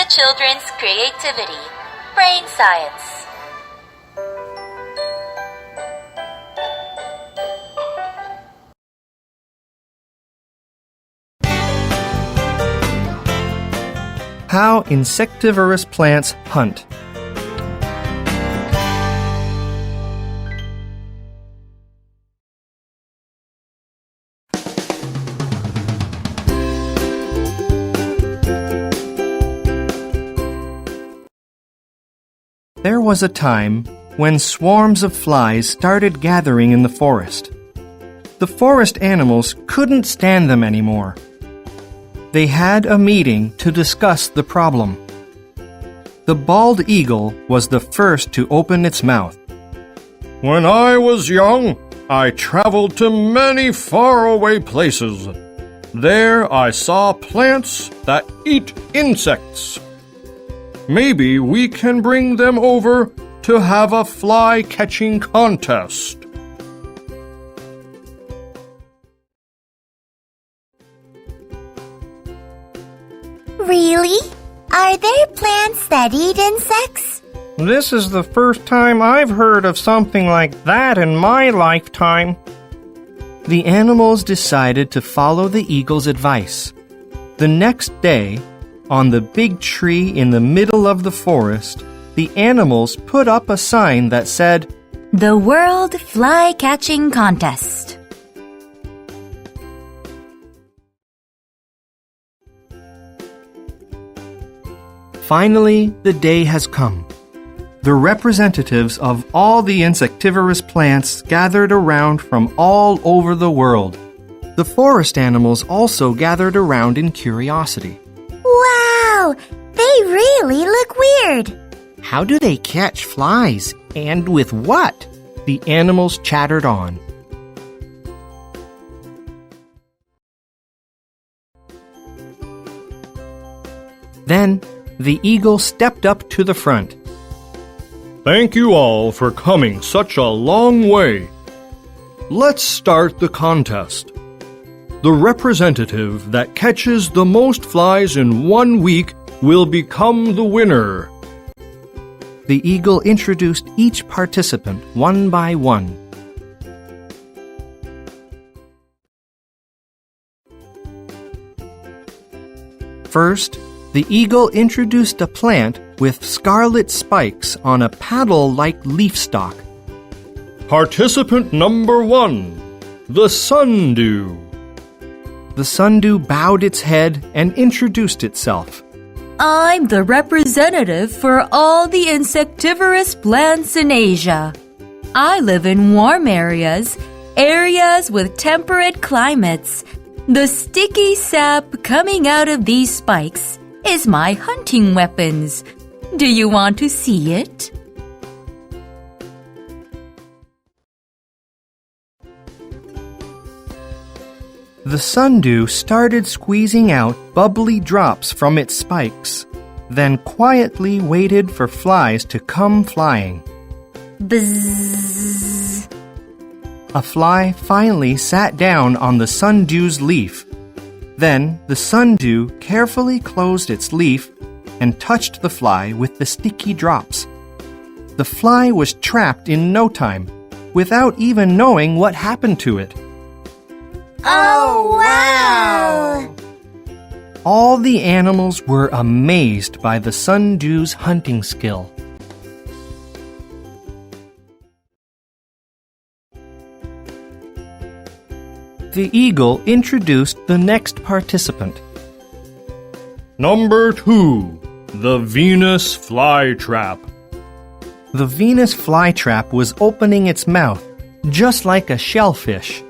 to children's creativity, brain science. How insectivorous plants hunt. There was a time when swarms of flies started gathering in the forest. The forest animals couldn't stand them anymore. They had a meeting to discuss the problem. The bald eagle was the first to open its mouth. When I was young, I traveled to many faraway places. There I saw plants that eat insects. Maybe we can bring them over to have a fly-catching contest. Really? Are there plants that eat insects? This is the first time I've heard of something like that in my lifetime. The animals decided to follow the eagle's advice. The next day, on the big tree in the middle of the forest, the animals put up a sign that said, "The World Fly Catching Contest." Finally, the day has come. The representatives of all the insectivorous plants gathered around from all over the world. The forest animals also gathered around in curiosity. Wow! They really look weird. How do they catch flies? And with what? The animals chattered on. Then, the eagle stepped up to the front. Thank you all for coming such a long way. Let's start the contest. The representative that catches the most flies in 1 week will become the winner. The eagle introduced each participant one by one. First, the eagle introduced a plant with scarlet spikes on a paddle-like leaf stalk. Participant number 1, the sundew. The sundew bowed its head and introduced itself. I'm the representative for all the insectivorous plants in Asia. I live in warm areas with temperate climates. The sticky sap coming out of these spikes is my hunting weapons. Do you want to see it? The sundew started squeezing out bubbly drops from its spikes, then quietly waited for flies to come flying. Bzzz. A fly finally sat down on the sundew's leaf. Then the sundew carefully closed its leaf and touched the fly with the sticky drops. The fly was trapped in no time, without even knowing what happened to it. Oh, wow! All the animals were amazed by the sundew's hunting skill. The eagle introduced the next participant. Number 2, the Venus flytrap. The Venus flytrap was opening its mouth, just like a shellfish.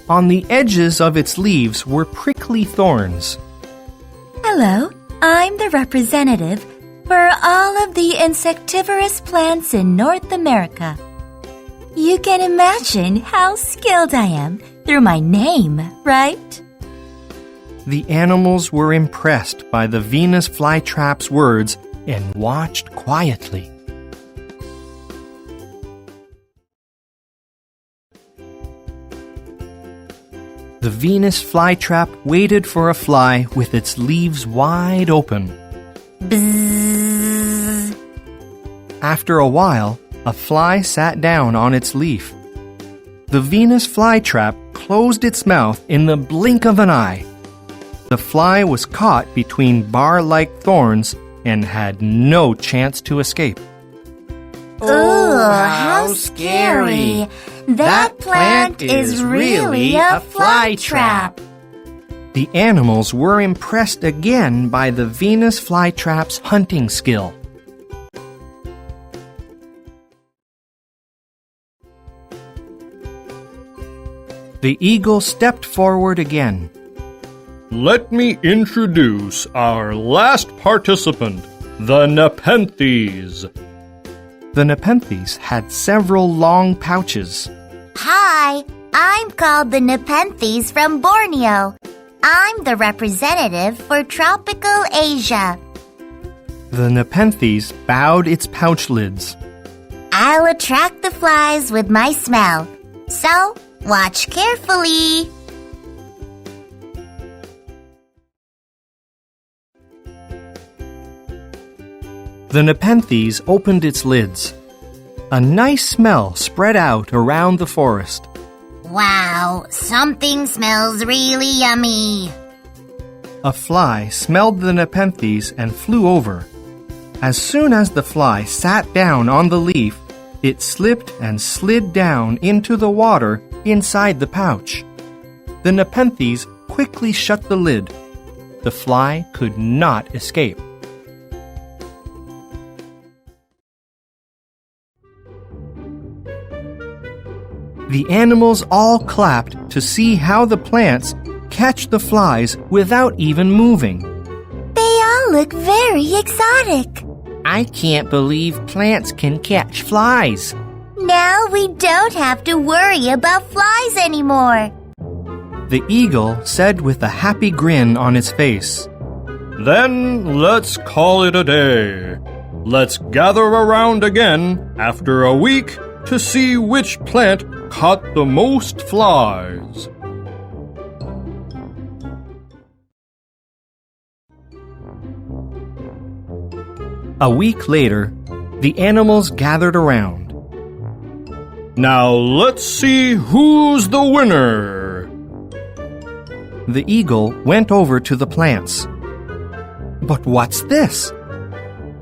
On the edges of its leaves were prickly thorns. Hello, I'm the representative for all of the insectivorous plants in North America. You can imagine how skilled I am through my name, right? The animals were impressed by the Venus flytrap's words and watched quietly. The Venus flytrap waited for a fly with its leaves wide open. Bzzz. After a while, a fly sat down on its leaf. The Venus flytrap closed its mouth in the blink of an eye. The fly was caught between bar-like thorns and had no chance to escape. Ooh, how scary! That plant is really a fly trap. The animals were impressed again by the Venus flytrap's hunting skill. The eagle stepped forward again. Let me introduce our last participant, the Nepenthes. The Nepenthes had several long pouches. Hi, I'm called the Nepenthes from Borneo. I'm the representative for tropical Asia. The Nepenthes bowed its pouch lids. I'll attract the flies with my smell. So, watch carefully. The Nepenthes opened its lids. A nice smell spread out around the forest. Wow, something smells really yummy. A fly smelled the Nepenthes and flew over. As soon as the fly sat down on the leaf, it slipped and slid down into the water inside the pouch. The Nepenthes quickly shut the lid. The fly could not escape. The animals all clapped to see how the plants catch the flies without even moving. They all look very exotic. I can't believe plants can catch flies. Now we don't have to worry about flies anymore. The eagle said with a happy grin on its face. Then let's call it a day. Let's gather around again after a week to see which plant caught the most flies. A week later, the animals gathered around. Now let's see who's the winner. The eagle went over to the plants. But what's this?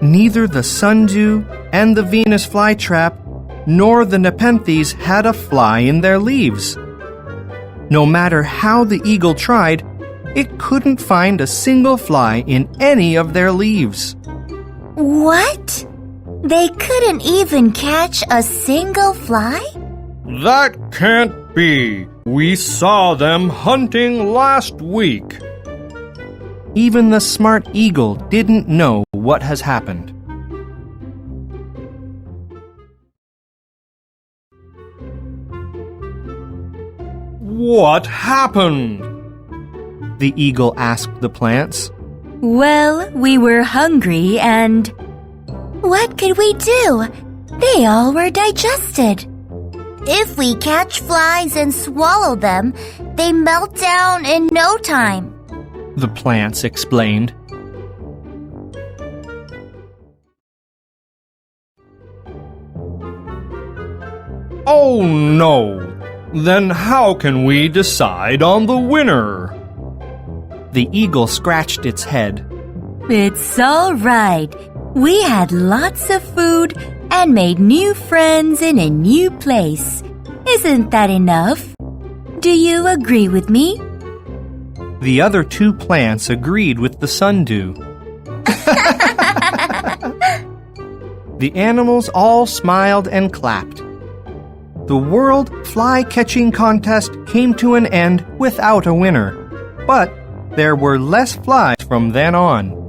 Neither the sundew and the Venus flytrap nor the Nepenthes had a fly in their leaves. No matter how the eagle tried, it couldn't find a single fly in any of their leaves. What? They couldn't even catch a single fly? That can't be. We saw them hunting last week. Even the smart eagle didn't know what has happened. What happened? The eagle asked the plants. Well, we were hungry and... What could we do? They all were digested. If we catch flies and swallow them, they melt down in no time. The plants explained. Oh no! Then how can we decide on the winner? The eagle scratched its head. It's all right. We had lots of food and made new friends in a new place. Isn't that enough? Do you agree with me? The other two plants agreed with the sundew. The animals all smiled and clapped. The World Fly Catching Contest came to an end without a winner, but there were less flies from then on.